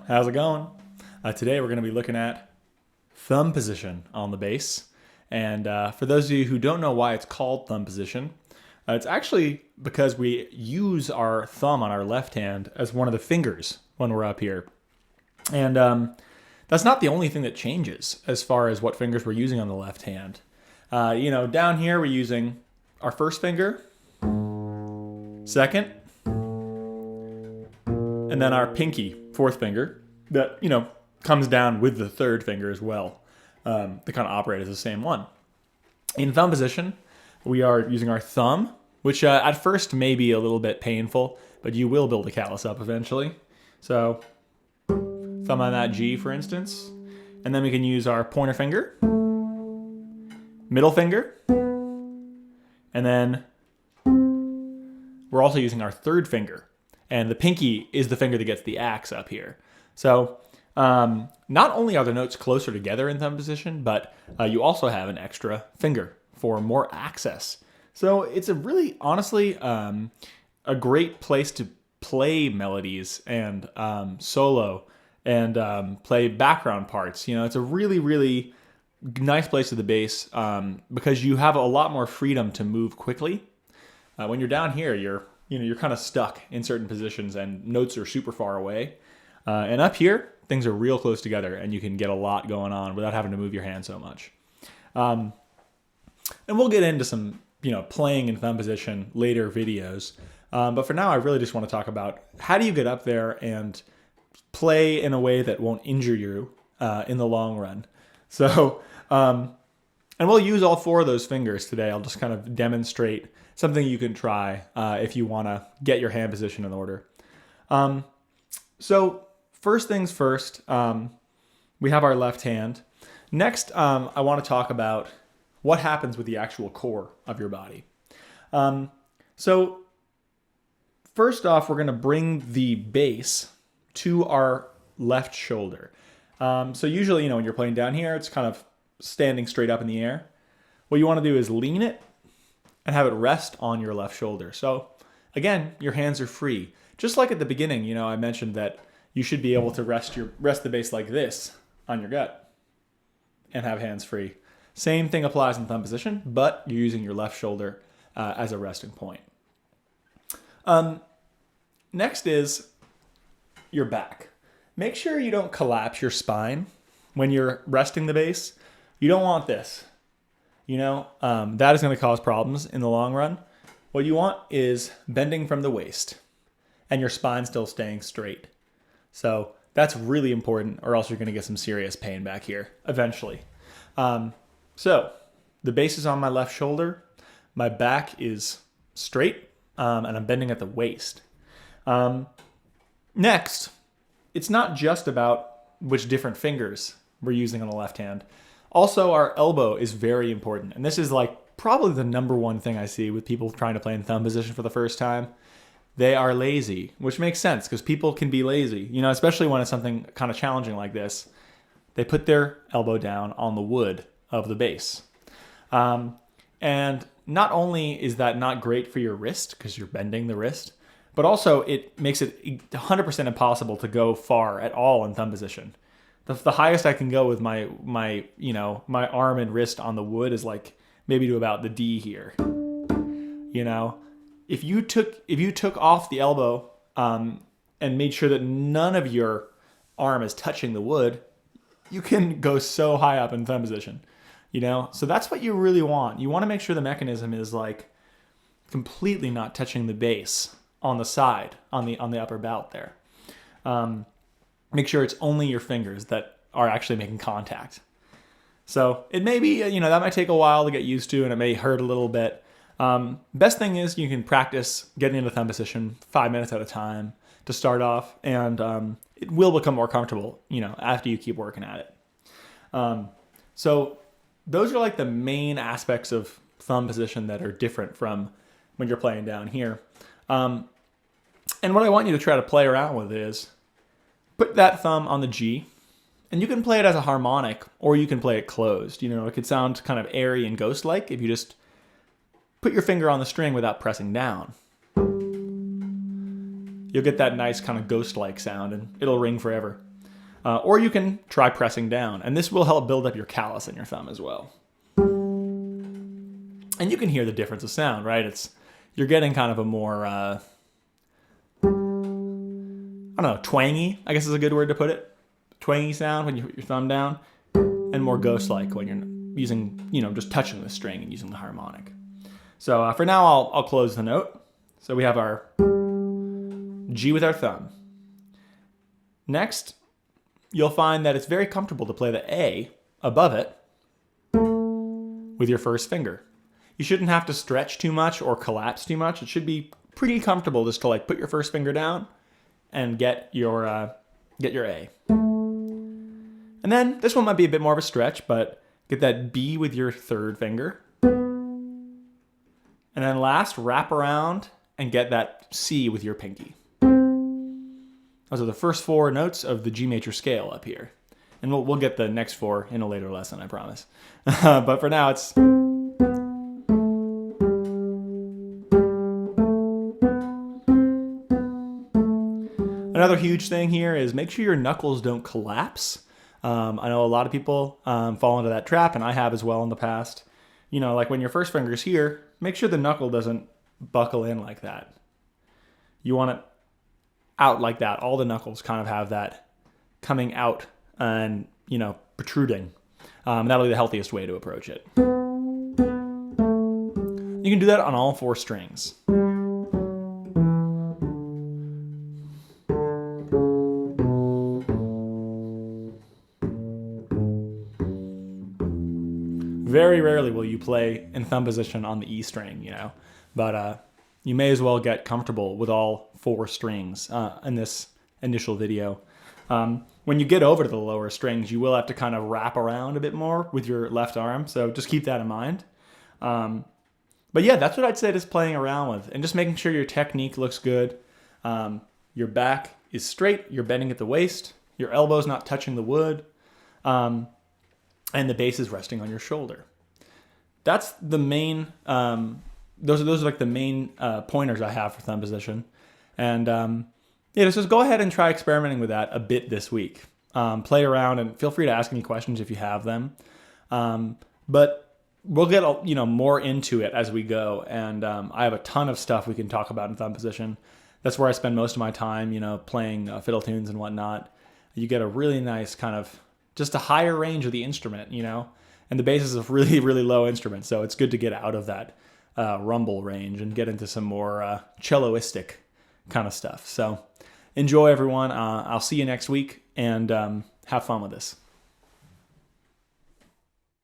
how's it going? Today we're going to be looking at thumb position on the bass. And for those of you who don't know why it's called thumb position, it's actually because we use our thumb on our left hand as one of the fingers when we're up here. And that's not the only thing that changes as far as what fingers we're using on the left hand. Down here we're using our first finger, second, and then our pinky, fourth finger, that, comes down with the third finger as well. They kind of operate as the same one. In thumb position, we are using our thumb, which at first may be a little bit painful, but you will build a callus up eventually. So, thumb on that G, for instance. And then we can use our pointer finger, middle finger, and then we're also using our third finger. And the pinky is the finger that gets the axe up here. So not only are the notes closer together in thumb position, but you also have an extra finger for more access. So it's a really, honestly, a great place to play melodies and solo and play background parts. It's a really, really nice place to the bass because you have a lot more freedom to move quickly. When you're down here, you're kind of stuck in certain positions and notes are super far away. And up here, things are real close together and you can get a lot going on without having to move your hand so much. And we'll get into some, playing in thumb position later videos. But for now, I really just want to talk about how do you get up there and play in a way that won't injure you in the long run. So, and we'll use all four of those fingers today. I'll just kind of demonstrate something you can try if you want to get your hand position in order. So first things first, we have our left hand. Next, I want to talk about what happens with the actual core of your body. So first off, we're going to bring the bass to our left shoulder. So usually, when you're playing down here, it's kind of standing straight up in the air. What you want to do is lean it and have it rest on your left shoulder. So again, your hands are free. Just like at the beginning, I mentioned that you should be able to rest the bass like this on your gut and have hands free. Same thing applies in thumb position, but you're using your left shoulder as a resting point. Next is your back. Make sure you don't collapse your spine when you're resting the bass. You don't want this. That is going to cause problems in the long run. What you want is bending from the waist and your spine still staying straight. So that's really important, or else you're going to get some serious pain back here eventually. So the bass is on my left shoulder. My back is straight, and I'm bending at the waist. Next, it's not just about which different fingers we're using on the left hand. Also, our elbow is very important. And this is probably the number one thing I see with people trying to play in thumb position for the first time. They are lazy, which makes sense because people can be lazy, especially when it's something kind of challenging like this. They put their elbow down on the wood of the bass. And not only is that not great for your wrist because you're bending the wrist, but also it makes it 100% impossible to go far at all in thumb position. The highest I can go with my arm and wrist on the wood is maybe to about the D here. If you took off the elbow and made sure that none of your arm is touching the wood, you can go so high up in thumb position. So that's what you really want. You want to make sure the mechanism is completely not touching the bass on the side, on the upper bout there. Make sure it's only your fingers that are actually making contact. So it may be, that might take a while to get used to and it may hurt a little bit. Best thing is you can practice getting into thumb position 5 minutes at a time to start off, and it will become more comfortable, after you keep working at it. So those are the main aspects of thumb position that are different from when you're playing down here. And what I want you to try to play around with is put that thumb on the G, and you can play it as a harmonic, or you can play it closed. It could sound kind of airy and ghost-like if you just put your finger on the string without pressing down. You'll get that nice kind of ghost-like sound, and it'll ring forever. Or you can try pressing down, and this will help build up your callus in your thumb as well. And you can hear the difference of sound, right? You're getting kind of a more, I don't know, twangy, I guess is a good word to put it. Twangy sound when you put your thumb down, and more ghost-like when you're using, just touching the string and using the harmonic. So for now, I'll close the note. So we have our G with our thumb. Next, you'll find that it's very comfortable to play the A above it with your first finger. You shouldn't have to stretch too much or collapse too much. It should be pretty comfortable just to like put your first finger down and get your A. And then this one might be a bit more of a stretch, but get that B with your third finger. And then last, wrap around and get that C with your pinky. Those are the first 4 notes of the G major scale up here. And we'll get the next 4 in a later lesson, I promise. But for now, it's... Another huge thing here is make sure your knuckles don't collapse. I know a lot of people fall into that trap, and I have as well in the past. Like when your first finger's here, make sure the knuckle doesn't buckle in like that. You want it out like that. All the knuckles kind of have that coming out and, protruding. That'll be the healthiest way to approach it. You can do that on all 4 strings. Very rarely will you play in thumb position on the E string, but you may as well get comfortable with all 4 strings in this initial video. When you get over to the lower strings, you will have to kind of wrap around a bit more with your left arm, so just keep that in mind. But yeah, that's what I'd say just playing around with, and just making sure your technique looks good. Your back is straight, you're bending at the waist, your elbow's not touching the wood, and the bass is resting on your shoulder. That's the main, those are like the main pointers I have for thumb position. And just go ahead and try experimenting with that a bit this week. Play around and feel free to ask me questions if you have them. But we'll get more into it as we go. And I have a ton of stuff we can talk about in thumb position. That's where I spend most of my time, playing fiddle tunes and whatnot. You get a really nice kind of just a higher range of the instrument, and the bass is a really, really low instrument. So it's good to get out of that rumble range and get into some more celloistic kind of stuff. So enjoy, everyone. I'll see you next week, and have fun with this.